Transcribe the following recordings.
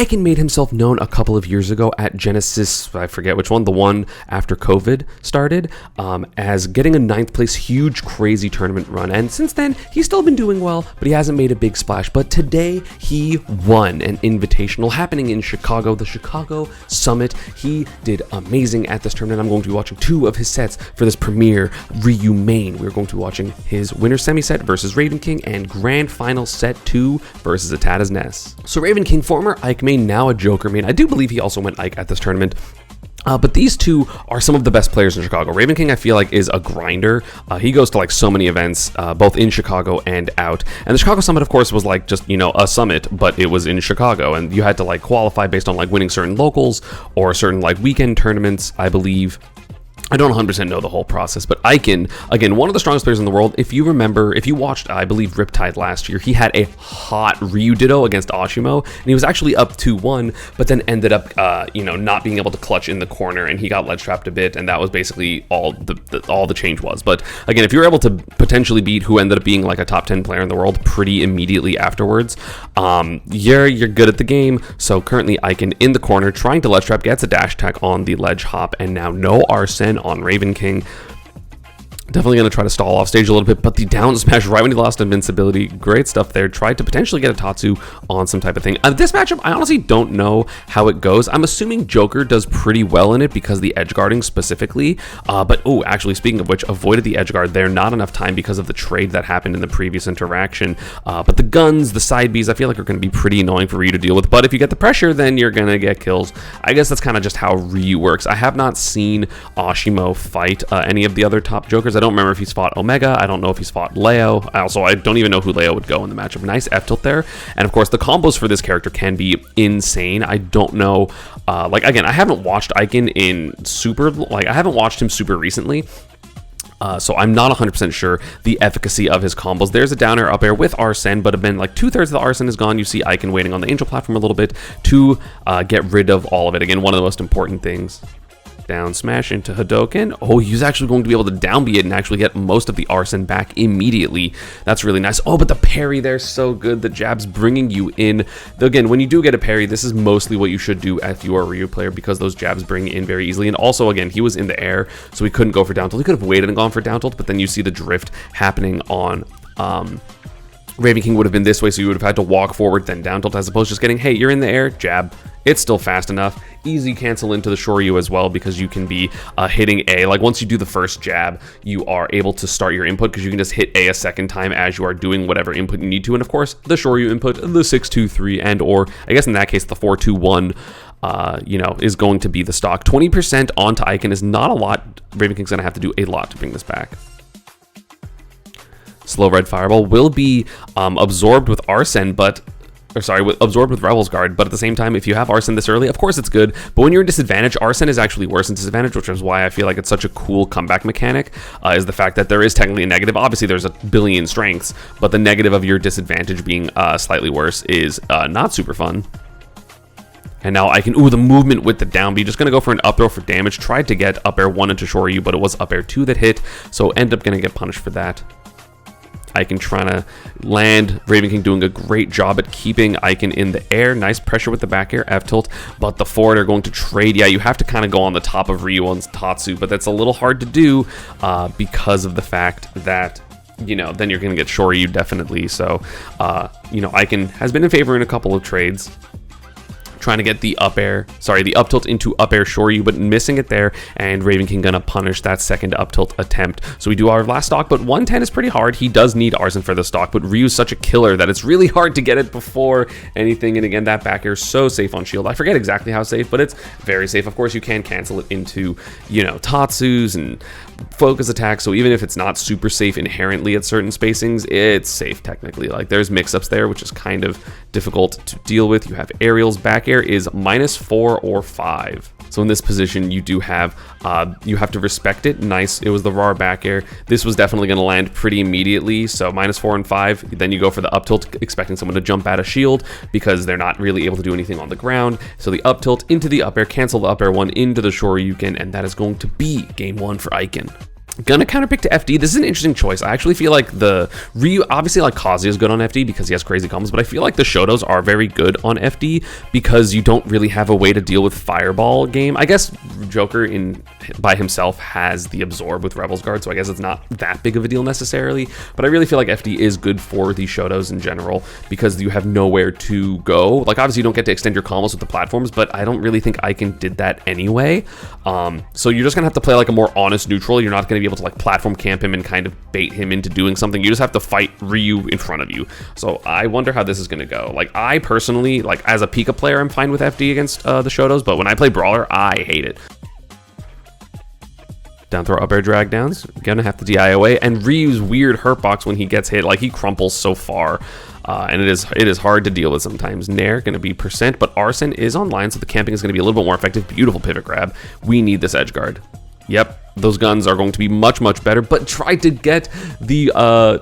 Ikan made himself known a couple of years ago at Genesis, I forget which one, the one after COVID started, as getting a 9th place, huge, crazy tournament run. And since then, he's still been doing well, but he hasn't made a big splash. But today, he won an invitational happening in Chicago, the Chicago Summit. He did amazing at this tournament. I'm going to be watching 2 of his sets for this premier Ryu main. We're going to be watching his winner semi set versus Raven King and grand final set 2 versus Atada's Ness. So Raven King, former Ike main, now a Joker main. I do believe he also went Ike at this tournament. But these two are some of the best players in Chicago. Raven King, I feel like, is a grinder. He goes to like so many events, both in Chicago and out. And the Chicago Summit, of course, was like just, you know, a summit, but it was in Chicago. And you had to like qualify based on like winning certain locals or certain like weekend tournaments, I believe. I don't 100% know the whole process, but Ikan, again, one of the strongest players in the world. If you remember, if you watched, I believe, Riptide last year, he had a hot Ryu Ditto against Ashimo, and he was actually up 2-1, but then ended up, not being able to clutch in the corner, and he got ledge trapped a bit, and that was basically all the change was. But again, if you were able to potentially beat who ended up being like a top 10 player in the world pretty immediately afterwards, you're good at the game. So currently, Ikan in the corner, trying to ledge trap, gets a dash attack on the ledge hop, and now no Arsene on Raven King. Definitely going to try to stall off stage a little bit, but the down smash right when he lost invincibility, great stuff there. Tried to potentially get a Tatsu on some type of thing. This matchup, I honestly don't know how it goes. I'm assuming Joker does pretty well in it because the edge guarding specifically. But actually, speaking of which, avoided the edge guard there. Not enough time because of the trade that happened in the previous interaction. But the guns, the side Bs, I feel like are going to be pretty annoying for Ryu to deal with. But if you get the pressure, then you're going to get kills. I guess that's kind of just how Ryu works. I have not seen Ashimo fight any of the other top Jokers. I don't remember if he's fought Omega. I don't know if he's fought Leo. I don't even know who Leo would go in the matchup. Nice F tilt there. And of course, the combos for this character can be insane. I don't know. Again, I haven't watched Ikan in super. I haven't watched him super recently. So I'm not 100% sure the efficacy of his combos. There's a down air, up air with Arsene, but then like 2/3 of the Arsene is gone. You see Ikan waiting on the Angel platform a little bit to get rid of all of it. Again, one of the most important things. Down smash into Hadoken. Oh, he's actually going to be able to down B it and actually get most of the Arsene back immediately. That's really nice. Oh, but the parry there, so good. The jab's bringing you in. Again, when you do get a parry, this is mostly what you should do if you are a Ryu player because those jabs bring you in very easily. And also, again, he was in the air, so he couldn't go for down tilt. He could have waited and gone for down tilt, but then you see the drift happening on Raven King would have been this way, so you would have had to walk forward, then down tilt, as opposed to just getting, hey, you're in the air, jab. It's still fast enough. Easy cancel into the Shoryu as well because you can be hitting A. Like once you do the first jab, you are able to start your input because you can just hit A a second time as you are doing whatever input you need to. And of course, the Shoryu input, the 6-2-3 and or, I guess in that case, the 4-2-1, is going to be the stock. 20% onto Ikan is not a lot. Raven King's going to have to do a lot to bring this back. Slow red fireball will be absorbed with Arsene, absorbed with Rebel's Guard, but at the same time, if you have Arsene this early, of course it's good, but when you're in disadvantage, Arsene is actually worse than disadvantage, which is why I feel like it's such a cool comeback mechanic, is the fact that there is technically a negative. Obviously, there's a billion strengths, but the negative of your disadvantage being slightly worse is not super fun. And now I can, the movement with the down B, just going to go for an up throw for damage. Tried to get up air 1 into Shoryu, but it was up air 2 that hit, so end up going to get punished for that. Ikan trying to land. Raven King doing a great job at keeping Ikan in the air. Nice pressure with the back air, F tilt, but the forward are going to trade. Yeah, you have to kind of go on the top of Ryu-on's Tatsu, but that's a little hard to do because of the fact that, then you're going to get Shoryu definitely. So, Ikan has been in favor in a couple of trades. Trying to get the up tilt into up air Shoryu, but missing it there, and Raven King gonna punish that second up tilt attempt. So we do our last stock, but 110 is pretty hard. He does need Arsene for the stock, but Ryu's such a killer that it's really hard to get it before anything. And again, that back air is so safe on shield. I forget exactly how safe, but it's very safe. Of course, you can cancel it into, Tatsus and focus attacks, so even if it's not super safe inherently at certain spacings, it's safe technically. Like there's mix-ups there, which is kind of difficult to deal with. You have aerials. Back air is -4 or 5. So in this position, you do have, you have to respect it. Nice. It was the raw back air. This was definitely going to land pretty immediately. So -4 and 5. Then you go for the up tilt, expecting someone to jump out of shield because they're not really able to do anything on the ground. So the up tilt into the up air, cancel the up air 1 into the Shoryuken, and that is going to be game 1 for Ikan. Gonna counterpick to FD. This is an interesting choice. I actually feel like the Ryu, obviously like Kazuya is good on FD because he has crazy combos, but I feel like the Shotos are very good on FD because you don't really have a way to deal with Fireball game. I guess Joker by himself has the Absorb with Rebel's Guard, so I guess it's not that big of a deal necessarily, but I really feel like FD is good for the Shotos in general because you have nowhere to go. Like obviously you don't get to extend your combos with the platforms, but I don't really think Ikan did that anyway. So you're just gonna have to play like a more honest neutral. You're not gonna be able to like platform camp him and kind of bait him into doing something. You just have to fight Ryu in front of you. So I wonder how this is going to go. Like I personally, like as a Pika player, I'm fine with FD against the Shotos, but when I play Brawler, I hate it. Down throw up air drag downs, gonna have to DI away, and Ryu's weird hurt box when he gets hit, like he crumples so far. And it is hard to deal with sometimes. Nair going to be %, but Arsene is online, so the camping is going to be a little bit more effective. Beautiful pivot grab. We need this edge guard. Yep, those guns are going to be much, much better, but tried to get the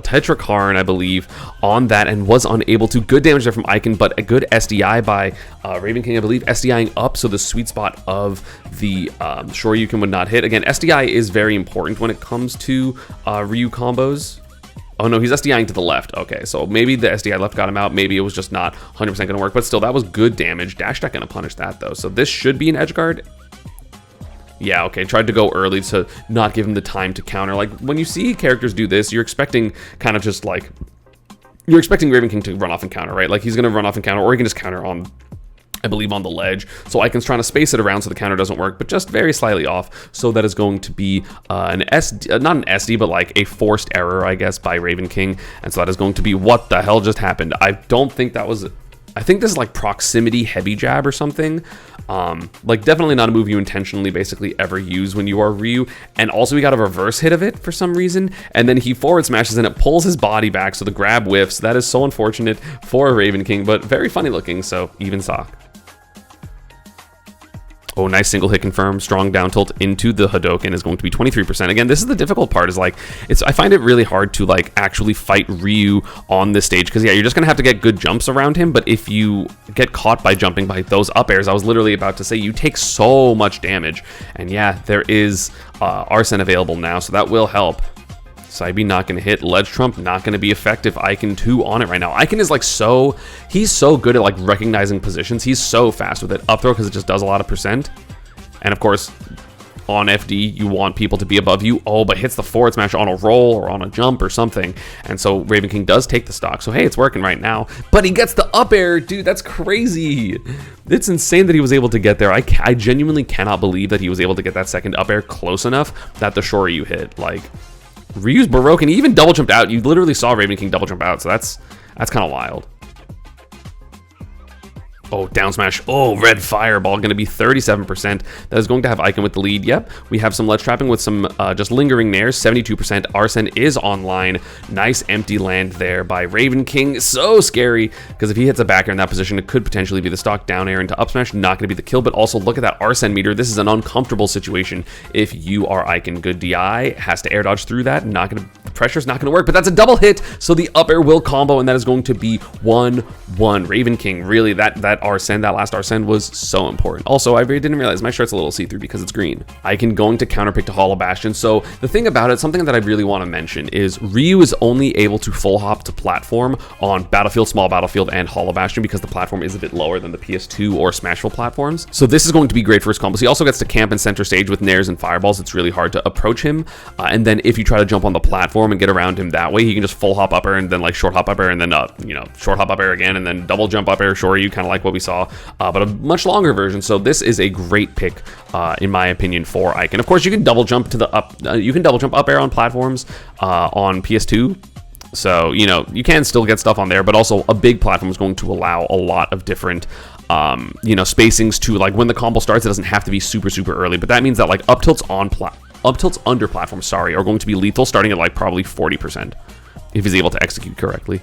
Tetrakarn, I believe, on that and was unable to. Good damage there from Ikan, but a good SDI by Raven King, I believe, SDIing up, so the sweet spot of the Shoryuken would not hit. Again, SDI is very important when it comes to Ryu combos. Oh no, he's SDIing to the left. Okay, so maybe the SDI left got him out. Maybe it was just not 100% going to work, but still, that was good damage. Dash Tech going to punish that, though. So this should be an edge guard. Yeah, okay, tried to go early to not give him the time to counter. Like, when you see characters do this, you're expecting kind of just like... You're expecting Raven King to run off and counter, right? Like, he's going to run off and counter, or he can just counter on... I believe on the ledge. So Ikan's trying to space it around so the counter doesn't work, but just very slightly off. So that is going to be an SD, not an SD, but like a forced error, I guess, by Raven King. And so that is going to be what the hell just happened. I don't think that was... I think this is like proximity heavy jab or something. Like definitely not a move you intentionally basically ever use when you are Ryu. And also we got a reverse hit of it for some reason. And then he forward smashes and it pulls his body back. So the grab whiffs. That is so unfortunate for Raven King, but very funny looking. So even sock. Oh, nice single hit confirm. Strong down tilt into the Hadoken is going to be 23%. Again, this is the difficult part, is like, I find it really hard to like actually fight Ryu on this stage, because yeah, you're just gonna have to get good jumps around him, but if you get caught by jumping by those up airs, I was literally about to say, you take so much damage. And yeah, there is Arsene available now, so that will help. Saibi not going to hit. Ledge Trump not going to be effective. Ikan 2 on it right now. Ikan is like he's so good at like recognizing positions. He's so fast with it. Up throw because it just does a lot of %. And of course, on FD, you want people to be above you. Oh, but hits the forward smash on a roll or on a jump or something. And so Raven King does take the stock. So hey, it's working right now. But he gets the up air. Dude, that's crazy. It's insane that he was able to get there. I genuinely cannot believe that he was able to get that second up air close enough that the Shoryu hit. Like, Ryu's Baroque, and he even double jumped out. You literally saw Raven King double jump out, so that's kind of wild. Oh, down smash. Oh, red fireball, going to be 37%. That is going to have Ikan with the lead. Yep, we have some ledge trapping with some just lingering nairs. 72%. Arsene is online. Nice empty land there by Raven King. So scary, because if he hits a back air in that position, it could potentially be the stock down air into up smash. Not going to be the kill, but also look at that Arsene meter. This is an uncomfortable situation if you are Ikan. Good DI. Has to air dodge through that. Not going to... Pressure's not going to work, but that's a double hit, so the up air will combo, and that is going to be 1-1. Raven King, really, that Arsene, that last Arsene was so important. Also, I really didn't realize my shirt's a little see-through because it's green. Ikan going to counterpick to Hollow Bastion. So the thing about it, something that I really want to mention is Ryu is only able to full hop to platform on Battlefield, Small Battlefield, and Hollow Bastion because the platform is a bit lower than the PS2 or Smashville platforms. So this is going to be great for his combos. He also gets to camp in center stage with nairs and fireballs. It's really hard to approach him. And then if you try to jump on the platform and get around him that way, he can just full hop up air and then like short hop up air and then short hop up air again and then double jump up air Shoryu, kind of like what we saw, but a much longer version. So this is a great pick in my opinion for Ikan. Of course, you can double jump to the up air on platforms on PS2. So, you can still get stuff on there, but also a big platform is going to allow a lot of different spacings to, like, when the combo starts, it doesn't have to be super, super early, but that means that like up tilts under platform, are going to be lethal, starting at like probably 40% if he's able to execute correctly.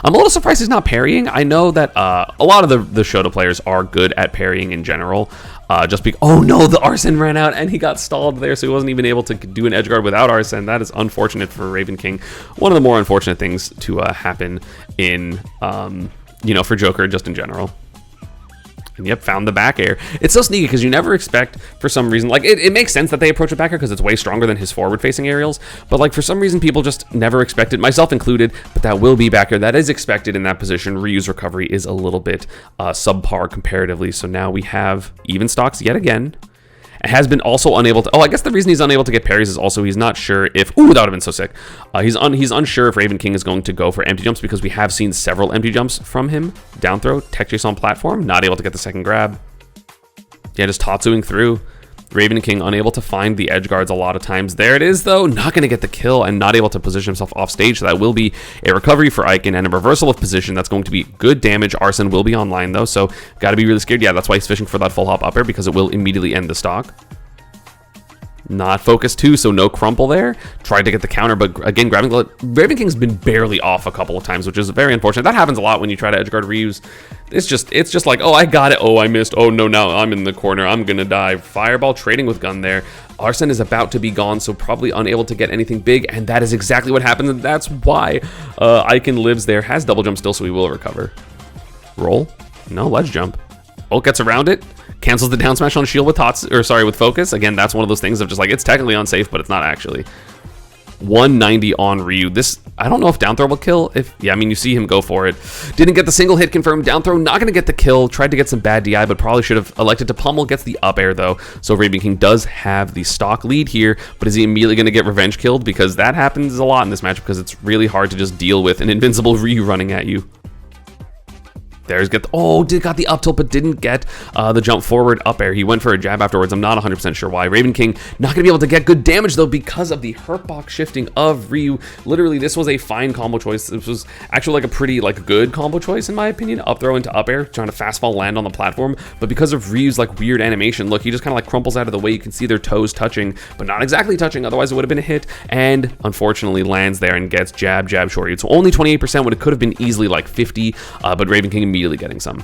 I'm a little surprised he's not parrying. I know that a lot of the Shoto players are good at parrying in general. Oh no, the Arsene ran out and he got stalled there, so he wasn't even able to do an edge guard without Arsene. That is unfortunate for Raven King. One of the more unfortunate things to happen in, for Joker just in general. And yep, found the back air. It's so sneaky because you never expect, for some reason, like it makes sense that they approach it back air because it's way stronger than his forward facing aerials, but like for some reason people just never expect it, myself included, but that will be back air. That is expected in that position. Ryu's recovery is a little bit subpar comparatively, so now we have even stocks yet again. Has been also unable to, I guess the reason he's unable to get parries is also he's not sure if, that would have been so sick. He's unsure if Raven King is going to go for empty jumps because we have seen several empty jumps from him. Down throw, tech chase on platform, not able to get the second grab. Yeah, just Tatsuing through. Raven King unable to find the edge guards a lot of times. There it is though, not going to get the kill and not able to position himself off stage. So that will be a recovery for Ikan and a reversal of position. That's going to be good damage. Arsene will be online though, so got to be really scared. Yeah, that's why he's fishing for that full hop up air because it will immediately end the stock. Not focused too, so no crumple there. Tried to get the counter, but again, Raven King's been barely off a couple of times, which is very unfortunate. That happens a lot when you try to edgeguard Ryu's. It's just like, oh, I got it. Oh, I missed. Oh, no, now I'm in the corner. I'm going to die. Fireball trading with gun there. Arsene is about to be gone, so probably unable to get anything big, and that is exactly what happens, and that's why Ikan lives there. Has double jump still, so he will recover. Roll? No, ledge jump. Ult gets around it. Cancels the down smash on shield with with focus. Again, that's one of those things of just like, it's technically unsafe, but it's not actually. 190 on Ryu. This, I don't know if down throw will kill. Yeah, I mean, you see him go for it. Didn't get the single hit confirmed. Down throw, not going to get the kill. Tried to get some bad DI, but probably should have elected to pummel. Gets the up air, though. So Raven King does have the stock lead here, but is he immediately going to get revenge killed? Because that happens a lot in this matchup, because it's really hard to just deal with an invincible Ryu running at you. There's got the up tilt, but didn't get the jump forward up air. He went for a jab afterwards. I'm not 100% sure why. Raven King not going to be able to get good damage, though, because of the hurtbox shifting of Ryu. Literally, this was a fine combo choice. This was actually like a pretty good combo choice, in my opinion. Up throw into up air, trying to fastball land on the platform. But because of Ryu's weird animation, look, he just kind of crumples out of the way. You can see their toes touching, but not exactly touching. Otherwise, it would have been a hit. And unfortunately, lands there and gets jab, short. It's only 28% when it could have been easily 50, but Raven King immediately getting some.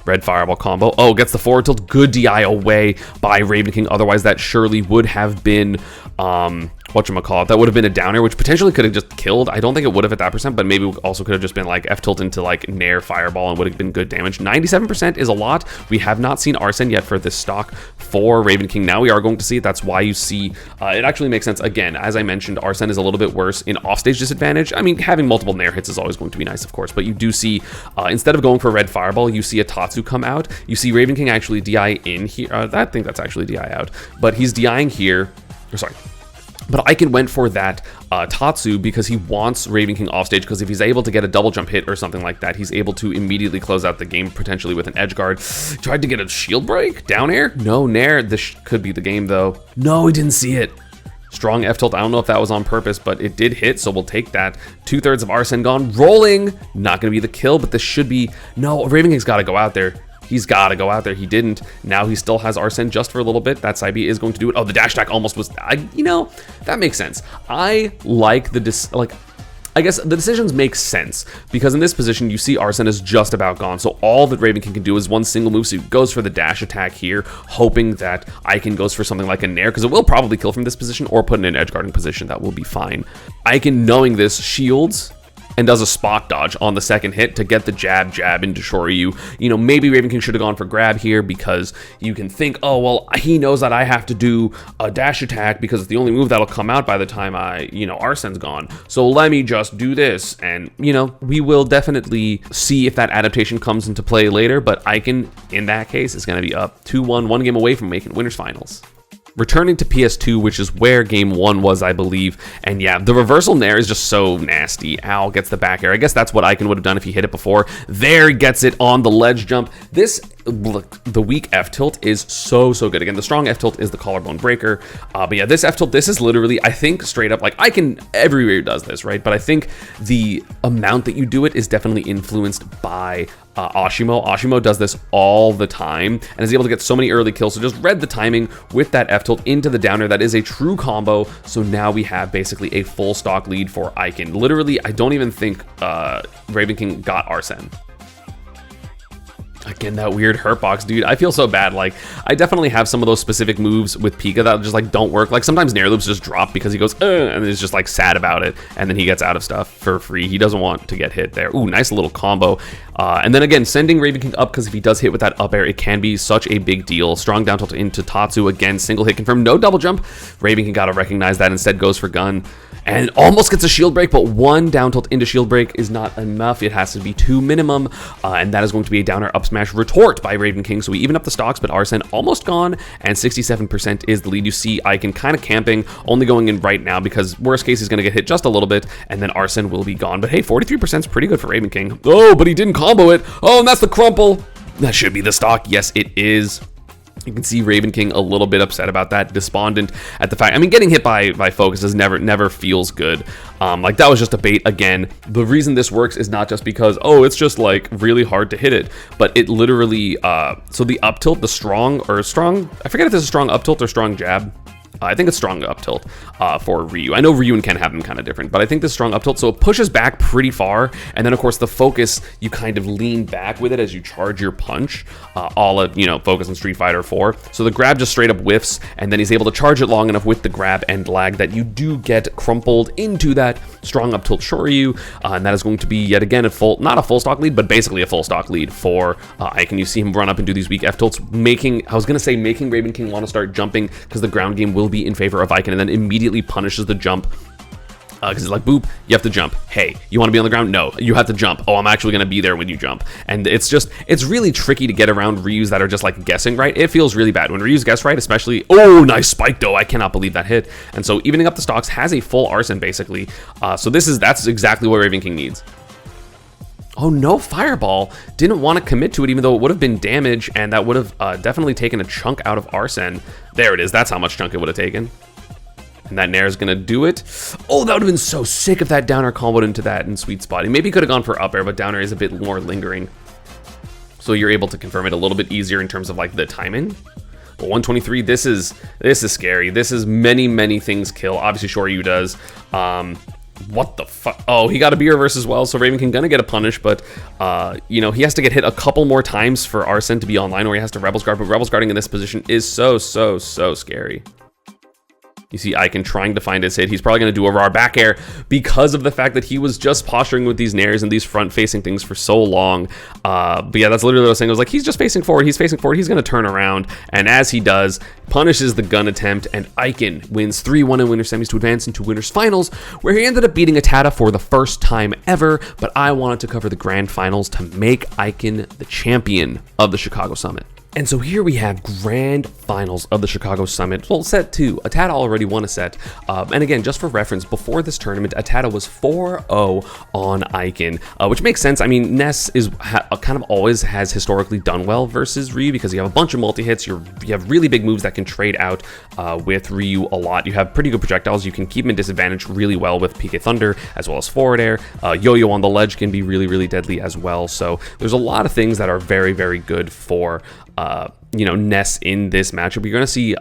Red fireball combo. Oh, gets the forward tilt. Good DI away by Raven King. Otherwise, that surely would have been whatchamacallit. That would have been a downer, which potentially could have just killed. I don't think it would have at that percent, but maybe also could have just been F tilt into Nair fireball and would have been good damage. 97% is a lot. We have not seen Arsene yet for this stock for Raven King. Now we are going to see it. That's why you see it actually makes sense. Again, as I mentioned, Arsene is a little bit worse in offstage disadvantage. I mean, having multiple Nair hits is always going to be nice, of course, but you do see instead of going for red fireball, you see a Tatsu come out. You see Raven King actually DI in here. I think that's actually DI out, but he's DIing here. But Ikan went for that Tatsu because he wants Raven King offstage, because if he's able to get a double jump hit or something like that, he's able to immediately close out the game, potentially with an edge guard. Tried to get a shield break, down air. No, Nair. This could be the game, though. No, he didn't see it. Strong F tilt. I don't know if that was on purpose, but it did hit, so we'll take that. 2/3 of Arsene gone. Rolling. Not going to be the kill, but this should be... No, Raven King's got to go out there. He's got to go out there. He didn't. Now he still has Arsene just for a little bit. That side B is going to do it. Oh, the dash attack almost was... that makes sense. I like the... I guess the decisions make sense, because in this position, you see Arsene is just about gone. So all that Raven King can do is one single move. So he goes for the dash attack here, hoping that Ikan goes for something like a Nair, because it will probably kill from this position, or put in an edge guarding position. That will be fine. Ikan, knowing this, shields and does a spot dodge on the second hit to get the jab into Shoryu. Maybe Raven King should have gone for grab here, because you can think, oh, well, he knows that I have to do a dash attack because it's the only move that'll come out by the time Arsene's gone. So let me just do this. And, we will definitely see if that adaptation comes into play later, but Ikan, in that case, is going to be up 2-1, one game away from making winners finals. Returning to PS2, which is where game 1 was, I believe. And yeah, the reversal Nair is just so nasty. Ow, gets the back air. I guess that's what Ikan would have done if he hit it before. There, gets it on the ledge jump. The weak F tilt is so good. Again, the strong F tilt is the collarbone breaker. But yeah, this F tilt, this is literally, I think, straight up, Ikan everywhere does this, right? But I think the amount that you do it is definitely influenced by Ashimo. Ashimo does this all the time and is able to get so many early kills. So just read the timing with that F tilt into the downer. That is a true combo. So now we have basically a full stock lead for Ikan. Literally, I don't even think Raven King got Arsene. Again, that weird hurt box, dude. I feel so bad. Like, I definitely have some of those specific moves with Pika that just like don't work. Like sometimes Nair loops just drop because he goes, and is just like sad about it, and then he gets out of stuff for free. He doesn't want to get hit there. Ooh, nice little combo. And then again, sending Raven King up, because if he does hit with that up air, it can be such a big deal. Strong down tilt into Tatsu. Again, single hit confirmed, no double jump. Raven King got to recognize that, instead goes for gun. And almost gets a shield break, but one down tilt into shield break is not enough. It has to be 2 minimum, and that is going to be a downer up smash retort by Raven King. So we even up the stocks, but Arsene almost gone, and 67% is the lead. You see Ikan kind of camping, only going in right now because worst case he's going to get hit just a little bit, and then Arsene will be gone. But hey, 43% is pretty good for Raven King. Oh, but he didn't combo it. Oh, and that's the crumple. That should be the stock. Yes, it is. You can see Raven King a little bit upset about that, despondent at the fact. I mean, getting hit by focuses never feels good. Like that was just a bait again. The reason this works is not just because, oh, it's just like really hard to hit it, but it literally, so the up tilt, the strong, I forget if it's a strong up tilt or strong jab. I think it's strong up tilt for Ryu. I know Ryu and Ken have them kind of different, but I think this strong up tilt, so it pushes back pretty far, and then of course the focus, you kind of lean back with it as you charge your punch, all of, you know, focus in Street Fighter 4. So the grab just straight up whiffs, and then he's able to charge it long enough with the grab and lag that you do get crumpled into that strong up tilt Shoryu, and that is going to be yet again not a full stock lead, but basically a full stock lead for Ikan. You see him run up and do these weak F tilts, making Raven King want to start jumping because the ground game will be in favor of Ikan, and then immediately punishes the jump because it's like, boop, you have to jump. Hey, you want to be on the ground? No, you have to jump. Oh, I'm actually going to be there when you jump. And it's really tricky to get around Ryus that are just like guessing right. It feels really bad when Ryus guess right, especially. Oh, nice spike though. I cannot believe that hit. And so evening up the stocks has a full Arsene basically. So that's exactly what Raven King needs. Oh, no fireball. Didn't want to commit to it, even though it would have been damage, and that would have definitely taken a chunk out of Arsene. There it is. That's how much chunk it would have taken. And that Nair is going to do it. Oh, that would have been so sick if that downer comboed into that in sweet spot. He maybe could have gone for up air, but downer is a bit more lingering. So you're able to confirm it a little bit easier in terms of like the timing. But 123, this is scary. This is many things kill. Obviously, Shoryu does. What the fuck? Oh, he got a B reverse as well, so Raven King gonna get a punish, but you know, he has to get hit a couple more times for Arsene to be online, or he has to Rebels Guard, but Rebels Guarding in this position is so scary. You see Ikan trying to find his hit. He's probably going to do a raw back air because of the fact that he was just posturing with these nairs and these front-facing things for so long. But yeah, that's literally what I was saying. I was like, he's just facing forward. He's facing forward. He's going to turn around. And as he does, punishes the gun attempt. And Ikan wins 3-1 in winner semis to advance into winners finals, where he ended up beating Atada for the first time ever. But I wanted to cover the grand finals to make Ikan the champion of the Chicago Summit. And so here we have grand finals of the Chicago Summit. Well, set 2. Atada already won a set. And again, just for reference, before this tournament, Atada was 4-0 on Ikan, which makes sense. I mean, Ness is kind of always has historically done well versus Ryu because you have a bunch of multi-hits. You have really big moves that can trade out with Ryu a lot. You have pretty good projectiles. You can keep him in disadvantage really well with PK Thunder as well as forward air. Yo-Yo on the ledge can be really deadly as well. So there's a lot of things that are very good for you know, Ness in this matchup. You're going to see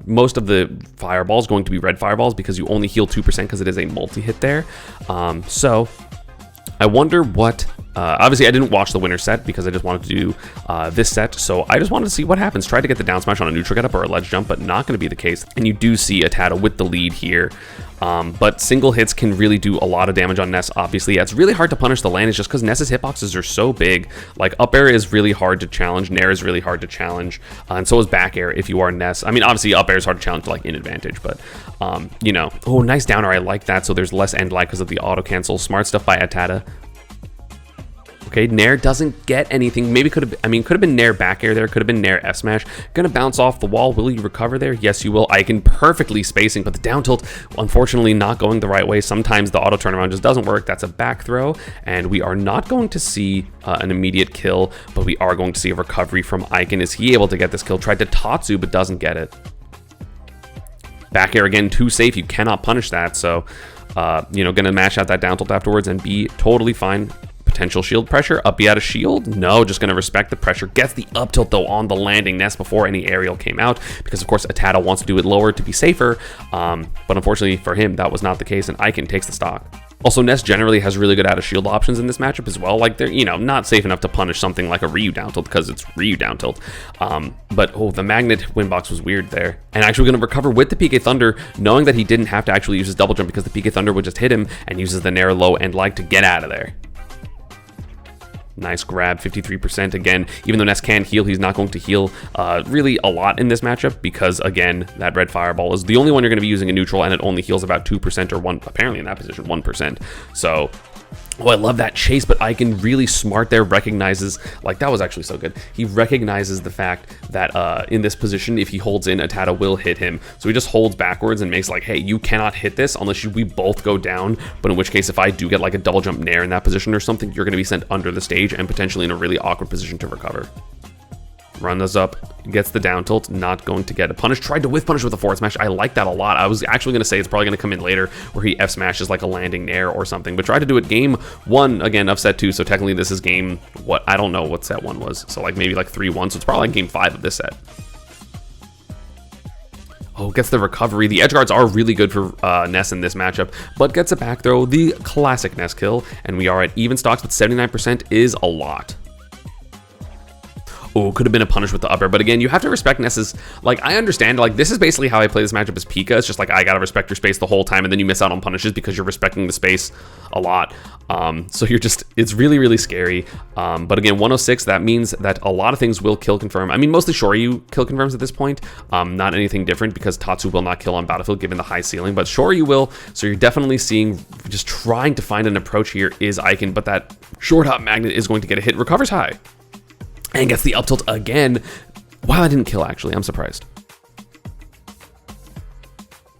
most of the fireballs going to be red fireballs because you only heal 2% because it is a multi-hit there. So I wonder what... obviously, I didn't watch the winner set because I just wanted to do this set, so I just wanted to see what happens. Tried to get the down smash on a neutral get up or a ledge jump, but not going to be the case. And you do see Atada with the lead here. But single hits can really do a lot of damage on Ness, obviously. It's really hard to punish the land, it's just because Ness's hitboxes are so big. Like, up air is really hard to challenge, Nair is really hard to challenge, and so is back air if you are Ness. I mean, obviously, up air is hard to challenge, like, in advantage, but, you know. Oh, nice downer, I like that, so there's less end lag because of the auto-cancel. Smart stuff by Atada. Okay, Nair doesn't get anything. Maybe could have been Nair back air there. Could have been Nair F smash. Gonna bounce off the wall. Will you recover there? Yes, you will. Ikan perfectly spacing, but the down tilt, unfortunately, not going the right way. Sometimes the auto turnaround just doesn't work. That's a back throw, and we are not going to see an immediate kill, but we are going to see a recovery from Ikan. Is he able to get this kill? Tried to Tatsu, but doesn't get it. Back air again, too safe. You cannot punish that, so, you know, gonna mash out that down tilt afterwards and be totally fine. Potential shield pressure. Up B out of shield? No, just going to respect the pressure. Gets the up tilt, though, on the landing Ness before any aerial came out, because, of course, Atada wants to do it lower to be safer, but unfortunately for him, that was not the case, and Ikan takes the stock. Also, Ness generally has really good out of shield options in this matchup as well. Like, they're, you know, not safe enough to punish something like a Ryu down tilt because it's Ryu down tilt. But, oh, the Magnet Windbox was weird there. And actually going to recover with the PK Thunder, knowing that he didn't have to actually use his double jump because the PK Thunder would just hit him, and uses the Nair low and like to get out of there. Nice grab, 53%. Again, even though Ness can heal, he's not going to heal really a lot in this matchup because, again, that red fireball is the only one you're going to be using in neutral, and it only heals about 2% or 1, apparently in that position, 1%. So, oh, I love that chase, but Ikan really smart there, recognizes, like, that was actually so good. He recognizes the fact that in this position, if he holds in, Atada will hit him. So he just holds backwards and makes like, hey, you cannot hit this unless we both go down. But in which case, if I do get like a double jump nair in that position or something, you're going to be sent under the stage and potentially in a really awkward position to recover. Runs up, gets the down tilt, not going to get a punish. Tried to whiff punish with a forward smash. I like that a lot. I was actually going to say it's probably going to come in later where he F smashes like a landing nair or something, but tried to do it game 1 again of set 2. So technically this is game, what, I don't know what set 1 was. So like maybe like 3-1. So it's probably like game 5 of this set. Oh, gets the recovery. The edge guards are really good for Ness in this matchup, but gets a back throw, the classic Ness kill. And we are at even stocks, but 79% is a lot. Oh, could have been a punish with the upper, but again, you have to respect Ness's, like, I understand, like, this is basically how I play this matchup as Pika. It's just like, I gotta respect your space the whole time, and then you miss out on punishes because you're respecting the space a lot. So you're just, it's really, really scary. But again, 106, that means that a lot of things will kill confirm. I mean, mostly Shoryu kill confirms at this point. Not anything different because Tatsu will not kill on Battlefield given the high ceiling, but Shoryu will. So you're definitely seeing, just trying to find an approach here is Ikan, but that short hop magnet is going to get a hit, recovers high. And gets the up tilt again. Wow, I didn't kill, actually. I'm surprised.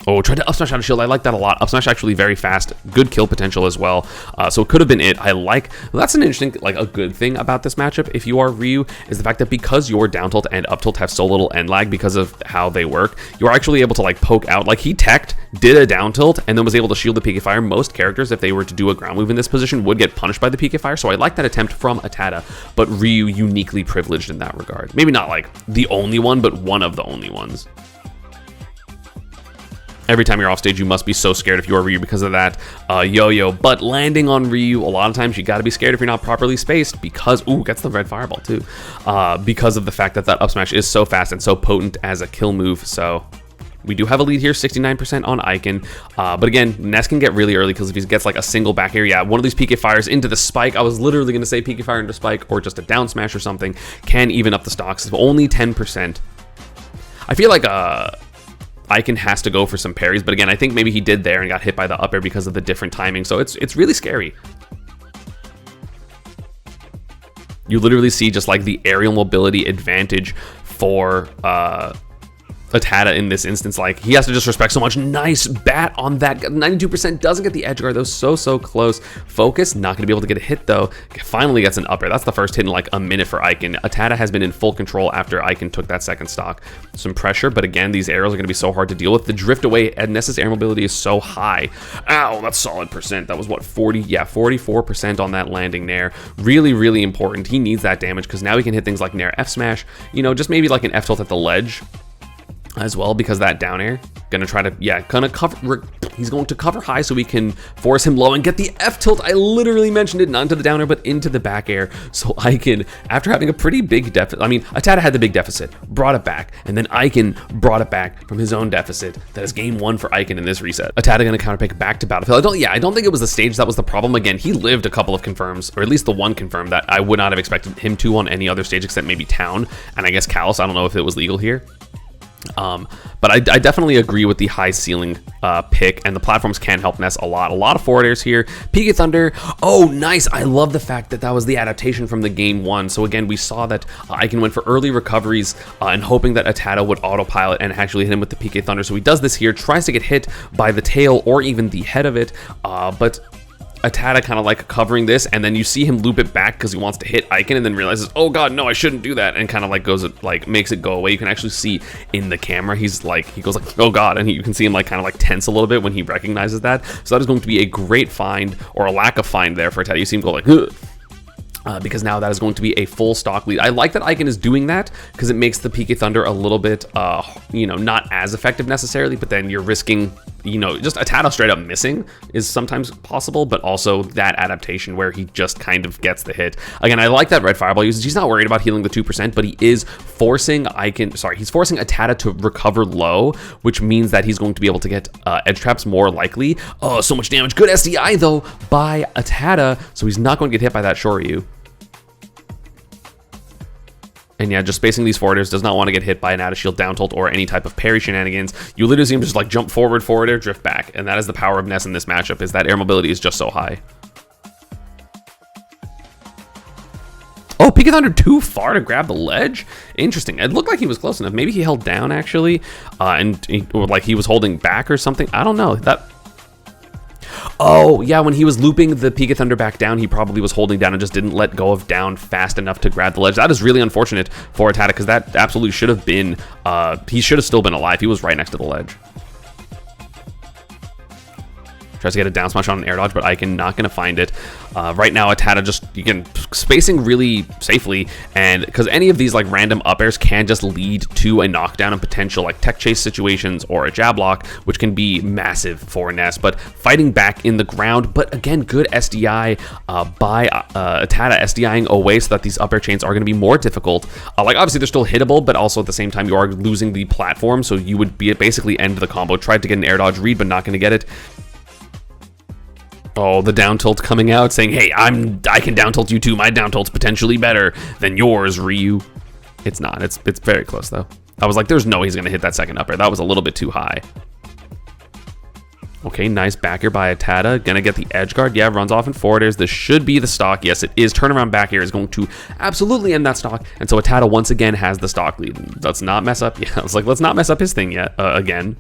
Oh, tried to up smash out of shield. I like that a lot. Up smash actually very fast. Good kill potential as well. So it could have been it. I like, that's an interesting, like a good thing about this matchup if you are Ryu, is the fact that because your down tilt and up tilt have so little end lag because of how they work, you're actually able to like poke out. Like he teched, did a down tilt, and then was able to shield the PK Fire. Most characters, if they were to do a ground move in this position, would get punished by the PK Fire. So I like that attempt from Atada, but Ryu uniquely privileged in that regard. Maybe not like the only one, but one of the only ones. Every time you're off stage, you must be so scared if you're Ryu because of that yo-yo. But landing on Ryu, a lot of times you got to be scared if you're not properly spaced because, ooh, gets the red fireball too. Because of the fact that that up smash is so fast and so potent as a kill move. So we do have a lead here, 69% on Ikan. But again, Ness can get really early kills if he gets like a single back air. Yeah, one of these PK Fires into the spike. I was literally going to say PK Fire into spike or just a down smash or something. Can even up the stocks. It's only 10%. I feel like Ikan has to go for some parries, but again, I think maybe he did there and got hit by the up air because of the different timing, so it's really scary. You literally see just like the aerial mobility advantage for Atada in this instance. Like he has to just respect so much. Nice bat on that. 92% doesn't get the edge guard though. So close. Focus, not going to be able to get a hit though. Finally gets an up air. That's the first hit in like a minute for Ikan. Atada has been in full control after Ikan took that second stock. Some pressure, but again, these arrows are going to be so hard to deal with. The drift away and Ness's air mobility is so high. Ow, that's solid percent. That was what, 40? Yeah, 44% on that landing nair. Really important. He needs that damage because now he can hit things like nair F smash. You know, just maybe like an F tilt at the ledge as well, because that down air gonna try to, yeah, gonna cover, he's going to cover high so we can force him low and get the F tilt. I literally mentioned it, not into the down air but into the back air. So Ikan, after having a pretty big deficit, I mean Atada had the big deficit, brought it back, and then Ikan brought it back from his own deficit. That is game 1 for Ikan in this reset. Atada gonna counter pick back to Battlefield. I don't think it was the stage that was the problem. Again, he lived a couple of confirms, or at least the one confirm that I would not have expected him to on any other stage except maybe Town, and I guess Callus. I don't know if it was legal here. But I definitely agree with the high ceiling pick, and the platforms can help Ness a lot. A lot of forward airs here. PK Thunder. Oh, nice. I love the fact that that was the adaptation from the game 1. So again, we saw that Ikan went for early recoveries and hoping that Atada would autopilot and actually hit him with the PK Thunder. So he does this here, tries to get hit by the tail or even the head of it, but Atada kind of like covering this, and then you see him loop it back because he wants to hit Ikan and then realizes, oh god, no, I shouldn't do that, and kind of like goes, like makes it go away. You can actually see in the camera, he's like, he goes like, oh god, and you can see him like kind of like tense a little bit when he recognizes that. So that is going to be a great find, or a lack of find there for Atada. You see him go like, ugh. Because now that is going to be a full stock lead. I like that Ikan is doing that because it makes the PK Thunder a little bit, you know, not as effective necessarily, but then you're risking you know, just Atata straight up missing is sometimes possible, but also that adaptation where he just kind of gets the hit. Again, I like that red fireball usage. He's not worried about healing the 2%, but he is forcing he's forcing Atata to recover low, which means that he's going to be able to get edge traps more likely. Oh, so much damage. Good SDI though by Atata, so he's not going to get hit by that Shoryu. And yeah, just spacing these forwarders, does not want to get hit by an out of shield down tilt or any type of parry shenanigans. You literally see him just like jump forward, forward air, drift back. And that is the power of Ness in this matchup, is that air mobility is just so high. Oh, Peak of Thunder too far to grab the ledge? Interesting. It looked like he was close enough. Maybe he held down actually, or like he was holding back or something. I don't know. Oh, yeah, when he was looping the Peak of Thunder back down, he probably was holding down and just didn't let go of down fast enough to grab the ledge. That is really unfortunate for Atata, because that absolutely should have been, he should have still been alive. He was right next to the ledge. Tries to get a down smash on an air dodge, but Ikan not going to find it. Right now, Atata just, again, spacing really safely, and because any of these like random up airs can just lead to a knockdown and potential like tech chase situations or a jab lock, which can be massive for Ness. But fighting back in the ground, but again, good SDI by Atata, SDIing away so that these up air chains are going to be more difficult. Like obviously they're still hittable, but also at the same time you are losing the platform, so you would be basically end the combo. Tried to get an air dodge read, but not going to get it. Oh, the down tilt coming out saying, hey, I can down tilt you too. My down tilt's potentially better than yours, Ryu. It's not. It's very close though. I was like, there's no way he's gonna hit that second up air. That was a little bit too high. Okay, nice back air by Atata. Gonna get the edge guard. Yeah, runs off in forward airs. This should be the stock. Yes, it is. Turnaround back air is going to absolutely end that stock. And so Atata once again has the stock lead. Let's not mess up. Yeah, I was like, let's not mess up his thing yet again.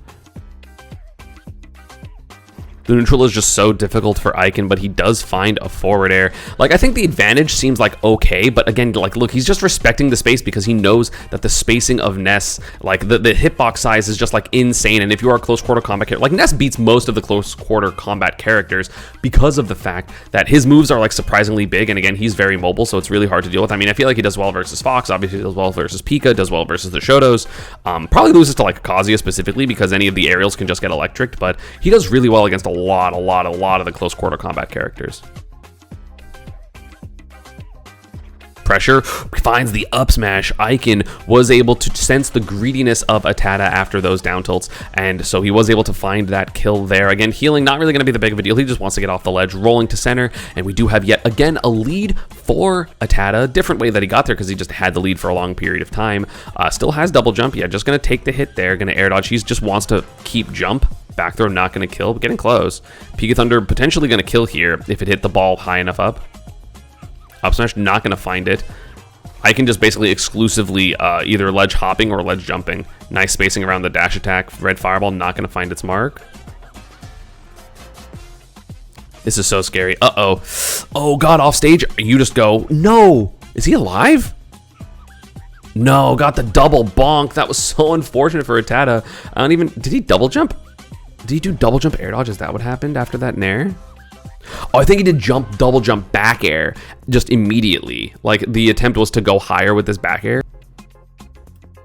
The neutral is just so difficult for Ikan, but he does find a forward air. Like, I think the advantage seems like okay, but again, like, look, he's just respecting the space because he knows that the spacing of Ness, like, the hitbox size is just, like, insane. And if you are a close quarter combat character, like, Ness beats most of the close quarter combat characters because of the fact that his moves are, like, surprisingly big. And again, he's very mobile, so it's really hard to deal with. I mean, I feel like he does well versus Fox, obviously he does well versus Pika, does well versus the Shotos. Probably loses to, like, Kazuya specifically because any of the aerials can just get electric, but he does really well against a lot of the close quarter combat characters. Pressure finds the up smash. Ikan was able to sense the greediness of Atata after those down tilts, and so he was able to find that kill there. Again, healing not really going to be the big of a deal. He just wants to get off the ledge, rolling to center, and we do have yet again a lead for Atata. Different way that he got there because he just had the lead for a long period of time. Still has double jump. Yeah, just going to take the hit there. Going to air dodge. He just wants to keep jump. Back throw not going to kill, but getting close. Peak of Thunder potentially going to kill here if it hit the ball high enough up. Up smash not going to find it. I can just basically exclusively either ledge hopping or ledge jumping. Nice spacing around the dash attack. Red fireball not going to find its mark. This is so scary. Uh-oh. Oh, God, off stage. You just go, no. Is he alive? No, got the double bonk. That was so unfortunate for Atata. Did he double jump? Did he do double jump air dodge? Is that what happened after that nair? Oh, I think he did double jump back air just immediately. Like the attempt was to go higher with this back air.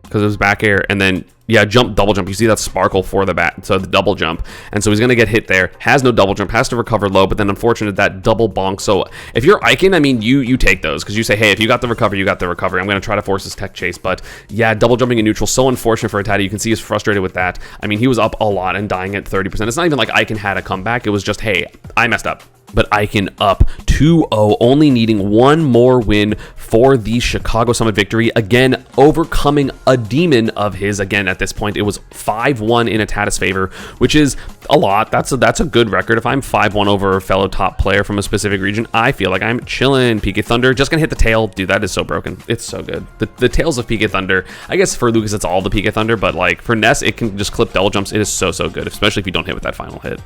Because it was back air and then, yeah, double jump. You see that sparkle for the so the double jump. And so he's going to get hit there. Has no double jump, has to recover low, but then unfortunate that double bonk. So if you're Ikan, I mean, you take those because you say, hey, if you got the recovery, you got the recovery. I'm going to try to force this tech chase. But yeah, double jumping in neutral, so unfortunate for Atata. You can see he's frustrated with that. I mean, he was up a lot and dying at 30%. It's not even like Ikan had a comeback. It was just, hey, I messed up. But Ikan up 2-0, only needing one more win for the Chicago Summit victory. Again, overcoming a demon of his. Again, at this point, it was 5-1 in Atata's favor, which is a lot. That's a good record. If I'm 5-1 over a fellow top player from a specific region, I feel like I'm chilling. Peak of Thunder, just gonna hit the tail. Dude, that is so broken. It's so good. The tails of Peak of Thunder, I guess for Lucas, it's all the Peak of Thunder, but like for Ness, it can just clip double jumps. It is so good, especially if you don't hit with that final hit.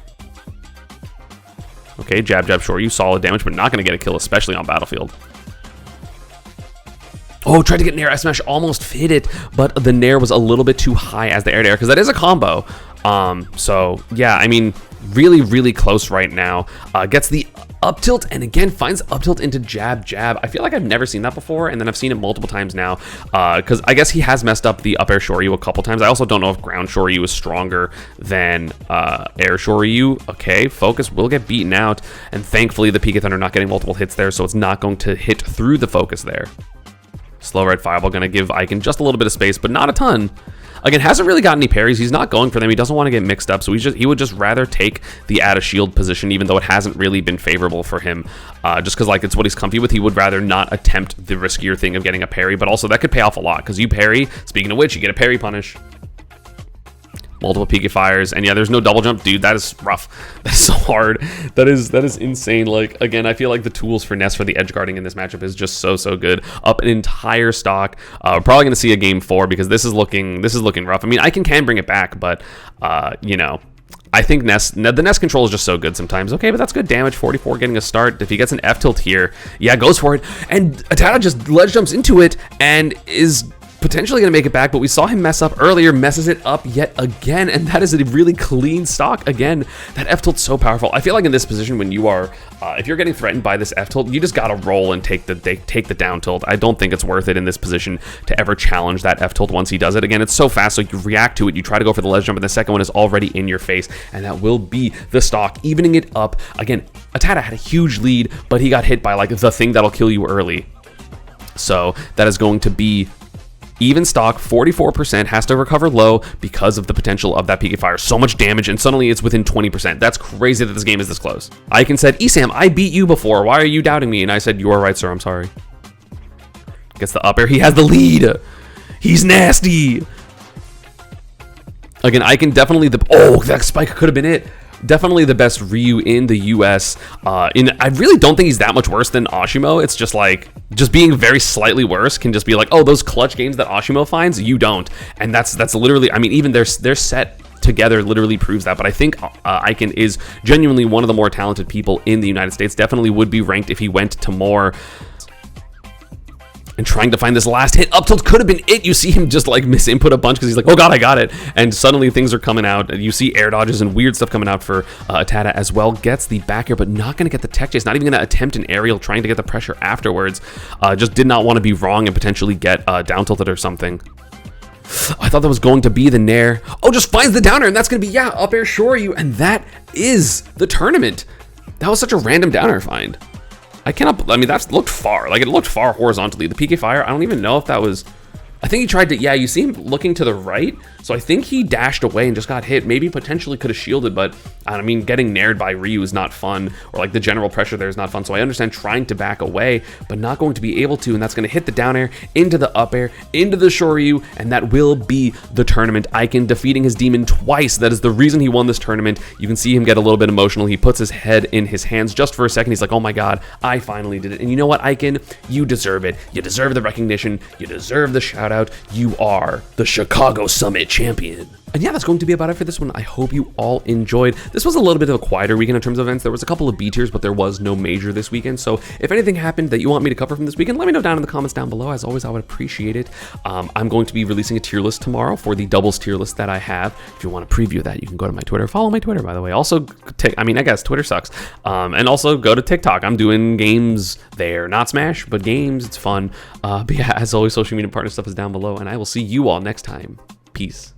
Okay, jab, Shoryu, solid damage, but not going to get a kill, especially on Battlefield. Oh, tried to get Nair S smash, almost hit it, but the Nair was a little bit too high as the air to air, because that is a combo. So yeah, I mean, really, really close right now. Gets the up tilt, and again finds up tilt into jab. I feel like I've never seen that before, and then I've seen it multiple times now, because I guess he has messed up the up air shoryu a couple times. I also don't know if ground shoryu is stronger than air shoryu. Okay, focus will get beaten out, and thankfully the Pika Thunder not getting multiple hits there, so it's not going to hit through the focus there. Slow right fireball gonna give Ikan just a little bit of space, but not a ton. Again, hasn't really got any parries. He's not going for them. He doesn't want to get mixed up, so he would just rather take the add a shield position, even though it hasn't really been favorable for him. Just because like it's what he's comfy with. He would rather not attempt the riskier thing of getting a parry, but also that could pay off a lot because you parry. Speaking of which, you get a parry punish. Multiple Pika fires, and yeah, there's no double jump. Dude, that is rough. That is so hard. That is insane. Like, again, I feel like the tools for Ness for the edge guarding in this matchup is just so good. Up an entire stock. We're probably gonna see a game 4 because this is looking rough. I mean, Ikan can bring it back, but you know, I think the Ness control is just so good sometimes. Okay, but that's good damage. 44 getting a start. If he gets an F tilt here, yeah, goes for it, and Atata just ledge jumps into it and is potentially going to make it back, but we saw him mess up earlier, messes it up yet again, and that is a really clean stock. Again, that F tilt's so powerful. I feel like in this position, when you are, if you're getting threatened by this F tilt, you just got to roll and take the down tilt. I don't think it's worth it in this position to ever challenge that F tilt once he does it. Again, it's so fast, so you react to it, you try to go for the ledge jump, and the second one is already in your face, and that will be the stock, evening it up. Again, Atata had a huge lead, but he got hit by like the thing that'll kill you early. So that is going to be even stock. 44% has to recover low because of the potential of that Pika Fire. So much damage, and suddenly it's within 20%. That's crazy that this game is this close. Ikan said, ESAM, I beat you before. Why are you doubting me? And I said, you are right, sir. I'm sorry. Gets the up air. He has the lead. He's nasty. Again, Ikan definitely oh, that spike could have been it. Definitely the best Ryu in the US. I really don't think he's that much worse than Ashimo. It's just like, just being very slightly worse can just be like, oh, those clutch games that Ashimo finds, you don't. And that's literally, I mean, even their set together literally proves that. But I think Ikan is genuinely one of the more talented people in the United States. Definitely would be ranked if he went to more. And trying to find this last hit. Up tilt could have been it. You see him just like miss input a bunch because he's like, oh god, I got it. And suddenly things are coming out. You see air dodges and weird stuff coming out for Atata as well. Gets the back air, but not going to get the tech chase. Not even going to attempt an aerial, trying to get the pressure afterwards. Just did not want to be wrong and potentially get down tilted or something. I thought that was going to be the nair. Oh, just finds the downer, and that's going to be, yeah, up air shoryu. And that is the tournament. That was such a random downer find. I mean, that's looked far. Like, it looked far horizontally. The Pika Fire, I don't even know if that was... I think he tried to... Yeah, you see him looking to the right. So I think he dashed away and just got hit. Maybe potentially could have shielded, but I mean, getting nared by Ryu is not fun. Or like the general pressure there is not fun. So I understand trying to back away, but not going to be able to. And that's going to hit the down air, into the up air, into the shoryu. And that will be the tournament. Ikan defeating his demon twice. That is the reason he won this tournament. You can see him get a little bit emotional. He puts his head in his hands just for a second. He's like, oh my god, I finally did it. And you know what, Ikan? You deserve it. You deserve the recognition. You deserve the shout out. You are the Chicago Summit champion. And yeah, that's going to be about it for this one. I hope you all enjoyed. This was a little bit of a quieter weekend in terms of events. There was a couple of B tiers, but there was no major this weekend. So if anything happened that you want me to cover from this weekend, let me know down in the comments down below. As always, I would appreciate it. I'm going to be releasing a tier list tomorrow for the doubles tier list that I have. If you want to preview that, you can go to my Twitter. Follow my Twitter, by the way. Also, I guess Twitter sucks. And also go to TikTok. I'm doing games there. Not Smash, but games. It's fun. But yeah, as always, social media partner stuff is down below. And I will see you all next time. Peace.